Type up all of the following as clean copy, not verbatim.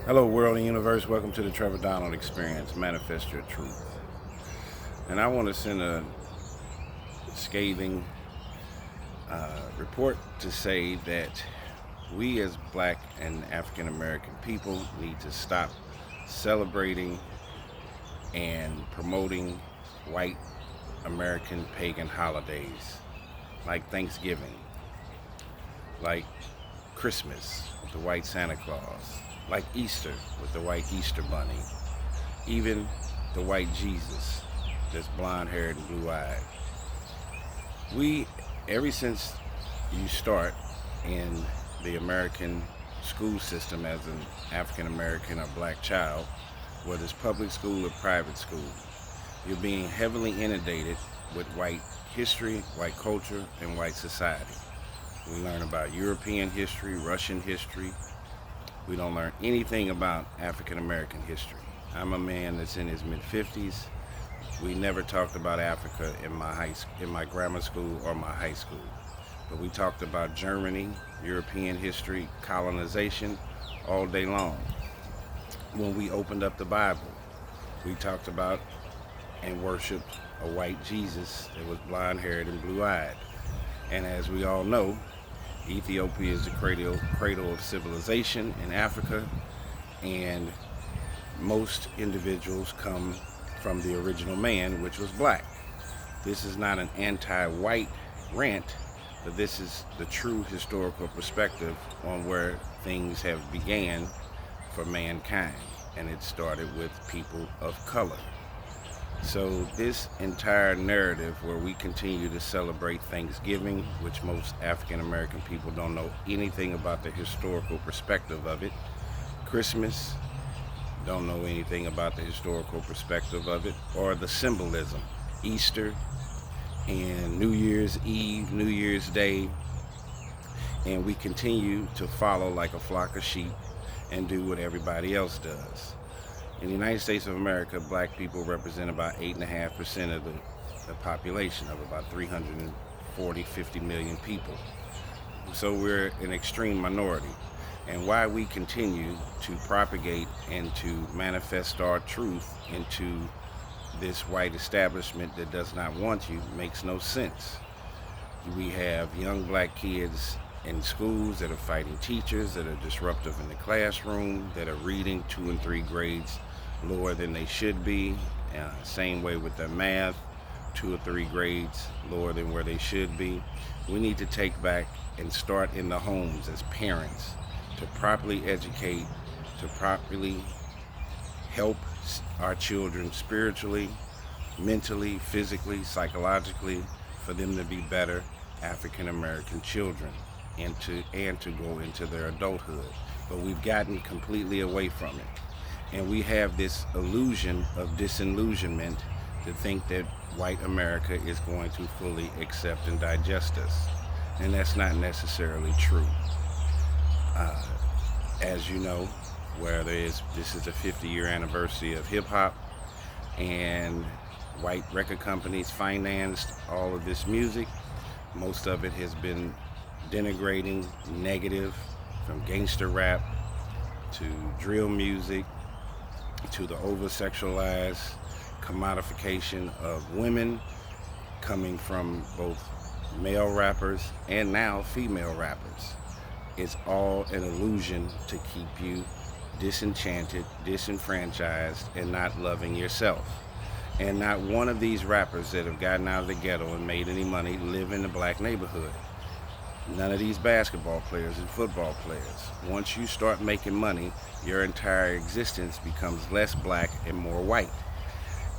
Hello, world and universe. Welcome to the Trevor Donald Experience. Manifest your truth. And I want to send a scathing report to say that we as Black and African American people need to stop celebrating and promoting white American pagan holidays like Thanksgiving, like Christmas with the white Santa Claus, like Easter with the white Easter bunny, even the white Jesus that's blonde-haired and blue-eyed. Ever since you start in the American school system as an African American or Black child, whether it's public school or private school, you're being heavily inundated with white history, white culture, and white society. We learn about European history, Russian history. We don't learn anything about African American history. I'm a man that's in his mid-50s. We never talked about Africa in my grammar school or my high school. But we talked about Germany, European history, colonization all day long. When we opened up the Bible, we talked about and worshiped a white Jesus that was blonde-haired and blue-eyed. And as we all know, Ethiopia is the cradle of civilization in Africa, and most individuals come from the original man, which was black. This is not an anti-white rant, but this is the true historical perspective on where things have began for mankind, and it started with people of color. So this entire narrative where we continue to celebrate Thanksgiving, which most African American people don't know anything about the historical perspective of it, Christmas, don't know anything about the historical perspective of it, or the symbolism, Easter and New Year's Eve, New Year's Day, and we continue to follow like a flock of sheep and do what everybody else does. In the United States of America, Black people represent about 8.5% of the population of about 50 million people. So we're an extreme minority. And why we continue to propagate and to manifest our truth into this white establishment that does not want you makes no sense. We have young Black kids in schools that are fighting teachers, that are disruptive in the classroom, that are reading 2 and 3 grades lower than they should be. Same way with their math, 2 or 3 grades lower than where they should be. We need to take back and start in the homes as parents to properly educate, to properly help our children spiritually, mentally, physically, psychologically, for them to be better African American children and to go into their adulthood. But we've gotten completely away from it. And we have this illusion of disillusionment to think that white America is going to fully accept and digest us. And that's not necessarily true. As you know, this is the 50-year anniversary of hip hop, and white record companies financed all of this music. Most of it has been denigrating, negative, from gangster rap to drill music, to the over-sexualized commodification of women coming from both male rappers and now female rappers. It's all an illusion to keep you disenchanted, disenfranchised, and not loving yourself. And not one of these rappers that have gotten out of the ghetto and made any money live in a Black neighborhood. None of these basketball players and football players. Once you start making money, your entire existence becomes less Black and more white.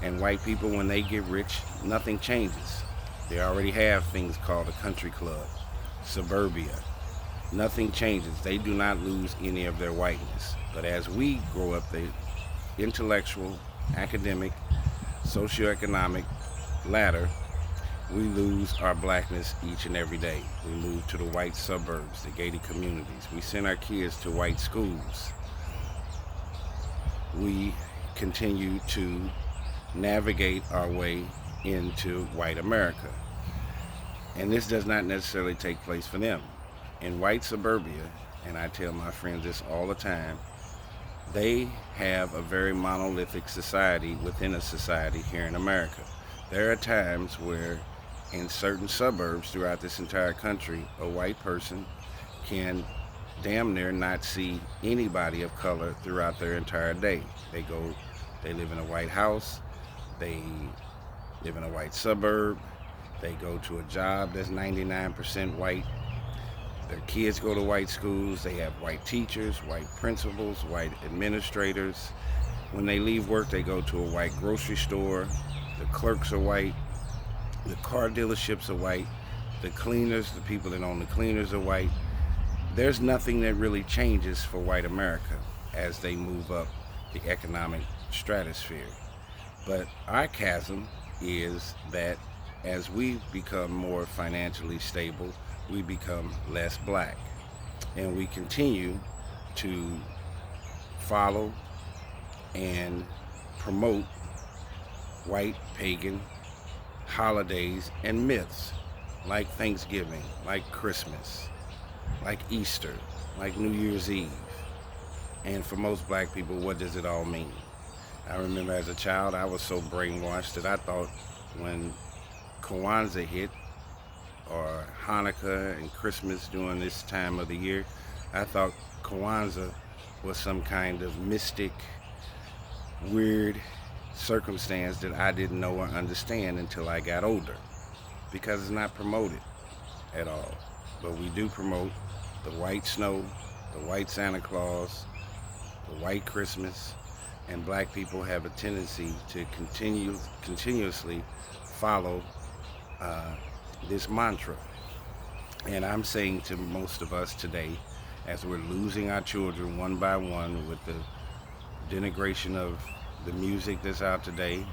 And white people, when they get rich, nothing changes. They already have things called a country club, suburbia. Nothing changes. They do not lose any of their whiteness. But as we grow up the intellectual, academic, socioeconomic ladder, we lose our Blackness each and every day. We move to the white suburbs, the gated communities. We send our kids to white schools. We continue to navigate our way into white America. And this does not necessarily take place for them. In white suburbia, and I tell my friends this all the time, They have a very monolithic society within a society here in America. There are times where in certain suburbs throughout this entire country, a white person can damn near not see anybody of color throughout their entire day. They live in a white house, they live in a white suburb, they go to a job that's 99% white, their kids go to white schools, they have white teachers, white principals, white administrators. When they leave work, they go to a white grocery store, the clerks are white, the car dealerships are white, the cleaners, the people that own the cleaners are white. There's nothing that really changes for white America as they move up the economic stratosphere. But our chasm is that as we become more financially stable, we become less black. And we continue to follow and promote white pagan holidays and myths like Thanksgiving, like Christmas, like Easter, like New Year's Eve. And for most black people, what does it all mean? I remember as a child, I was so brainwashed that I thought when Kwanzaa hit, or Hanukkah and Christmas during this time of the year, I thought Kwanzaa was some kind of mystic, weird circumstance that I didn't know or understand until I got older, because it's not promoted at all. But we do promote the white snow, the white Santa Claus, the white Christmas, and black people have a tendency to continuously follow this mantra. And I'm saying to most of us today, as we're losing our children one by one with the denigration of the music that's out today,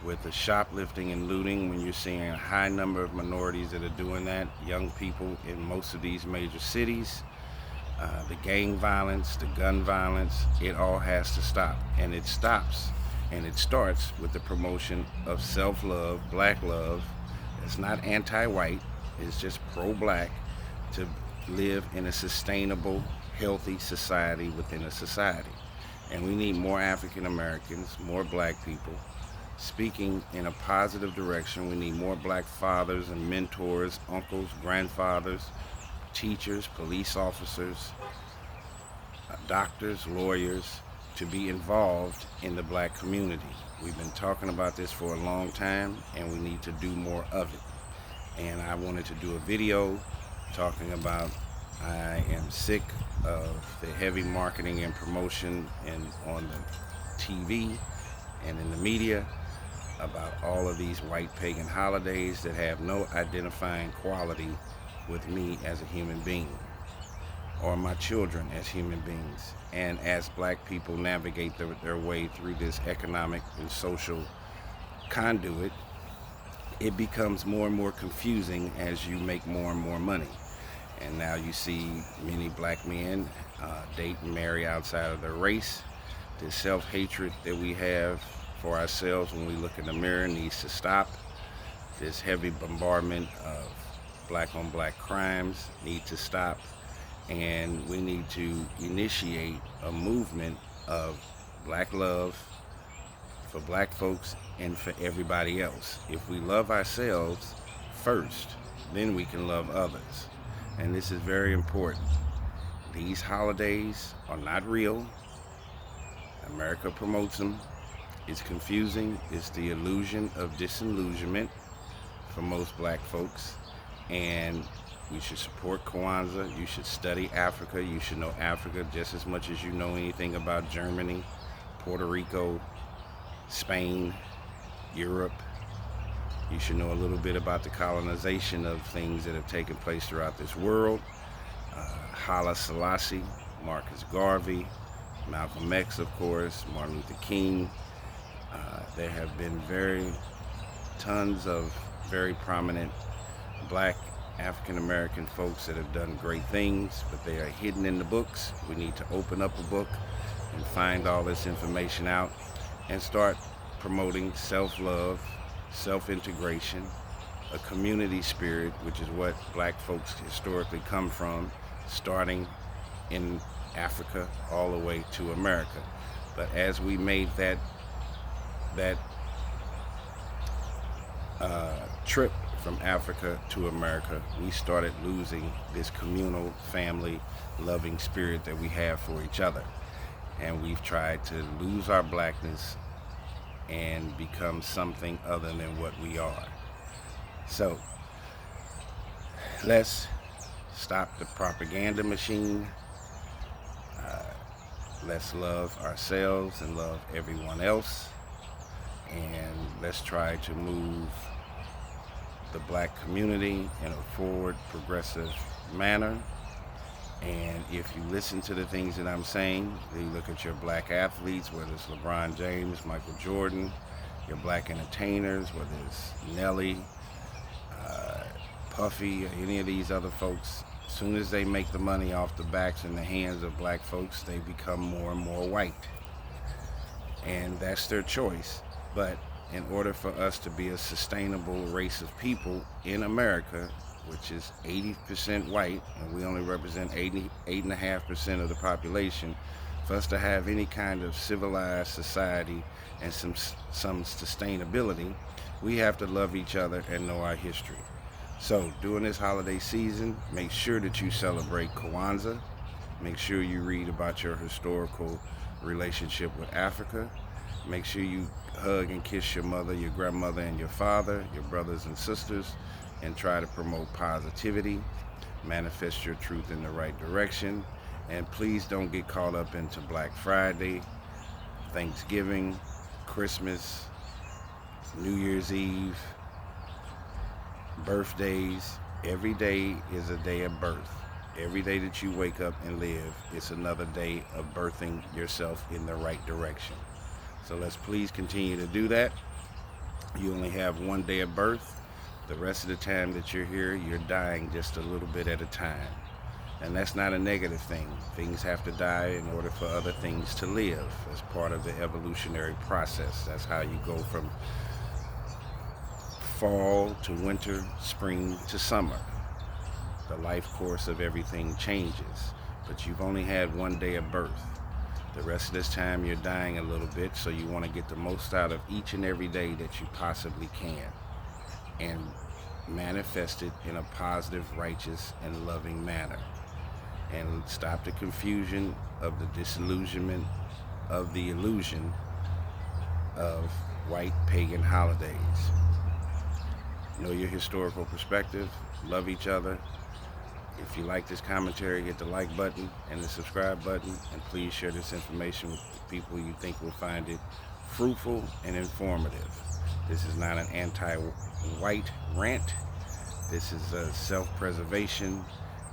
with the shoplifting and looting, when you're seeing a high number of minorities that are doing that, young people in most of these major cities, the gang violence, the gun violence, it all has to stop. And it stops and it starts with the promotion of self-love, black love. It's not anti-white, it's just pro-black, to live in a sustainable, healthy society within a society. And we need more African Americans, more black people, speaking in a positive direction. We need more black fathers and mentors, uncles, grandfathers, teachers, police officers, doctors, lawyers, to be involved in the black community. We've been talking about this for a long time, and we need to do more of it. And I wanted to do a video talking about, I am sick of the heavy marketing and promotion and on the TV and in the media about all of these white pagan holidays that have no identifying quality with me as a human being, or my children as human beings. And as black people navigate their way through this economic and social conduit, it becomes more and more confusing as you make more and more money. And now you see many black men date and marry outside of their race. This self-hatred that we have for ourselves when we look in the mirror needs to stop. This heavy bombardment of black on black crimes need to stop. And we need to initiate a movement of black love for black folks and for everybody else. If we love ourselves first, then we can love others. And this is very important. These holidays are not real. America promotes them. It's confusing. It's the illusion of disillusionment for most black folks. And you should support Kwanzaa. You should study Africa. You should know Africa just as much as you know anything about Germany, Puerto Rico, Spain, Europe. You should know a little bit about the colonization of things that have taken place throughout this world. Haile Selassie, Marcus Garvey, Malcolm X, of course, Martin Luther King. There have been tons of very prominent black African American folks that have done great things, but they are hidden in the books. We need to open up a book and find all this information out and start promoting self-love, self-integration, a community spirit, which is what black folks historically come from, starting in Africa all the way to America. But as we made that trip from Africa to America, we started losing this communal, family, loving spirit that we have for each other. And we've tried to lose our blackness and become something other than what we are. So, let's stop the propaganda machine. Let's love ourselves and love everyone else. And let's try to move the black community in a forward, progressive manner. And if you listen to the things that I'm saying, you look at your black athletes, whether it's LeBron James, Michael Jordan, your black entertainers, whether it's Nelly, Puffy, or any of these other folks, as soon as they make the money off the backs and the hands of black folks, they become more and more white. And that's their choice. But in order for us to be a sustainable race of people in America, which is 80% white, and we only represent 8.5% of the population, for us to have any kind of civilized society and some sustainability, we have to love each other and know our history. So during this holiday season, make sure that you celebrate Kwanzaa. Make sure you read about your historical relationship with Africa. Make sure you hug and kiss your mother, your grandmother, and your father, your brothers and sisters, and try to promote positivity. Manifest your truth in the right direction. And please don't get caught up into Black Friday, Thanksgiving, Christmas, New Year's Eve, birthdays. Every day is a day of birth. Every day that you wake up and live, it's another day of birthing yourself in the right direction. So let's please continue to do that. You only have one day of birth. The rest of the time that you're here, you're dying just a little bit at a time. And that's not a negative thing. Things have to die in order for other things to live as part of the evolutionary process. That's how you go from fall to winter, spring to summer. The life course of everything changes, but you've only had one day of birth. The rest of this time you're dying a little bit, so you want to get the most out of each and every day that you possibly can and manifest it in a positive, righteous, and loving manner. And stop the confusion of the disillusionment of the illusion of white pagan holidays. Know your historical perspective, love each other. If you like this commentary, hit the like button and the subscribe button, and please share this information with people you think will find it fruitful and informative. This is not an anti-white rant. This is a self-preservation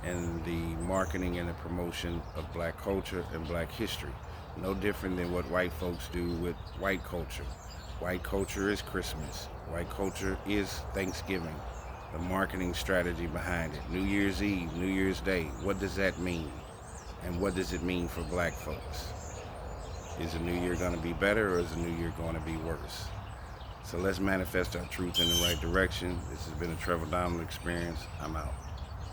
and the marketing and the promotion of black culture and black history. No different than what white folks do with white culture. White culture is Christmas. White culture is Thanksgiving. The marketing strategy behind it. New Year's Eve, New Year's Day. What does that mean? And what does it mean for black folks? Is the new year going to be better, or is the new year going to be worse? So let's manifest our truth in the right direction. This has been a Trevor Donald experience. I'm out.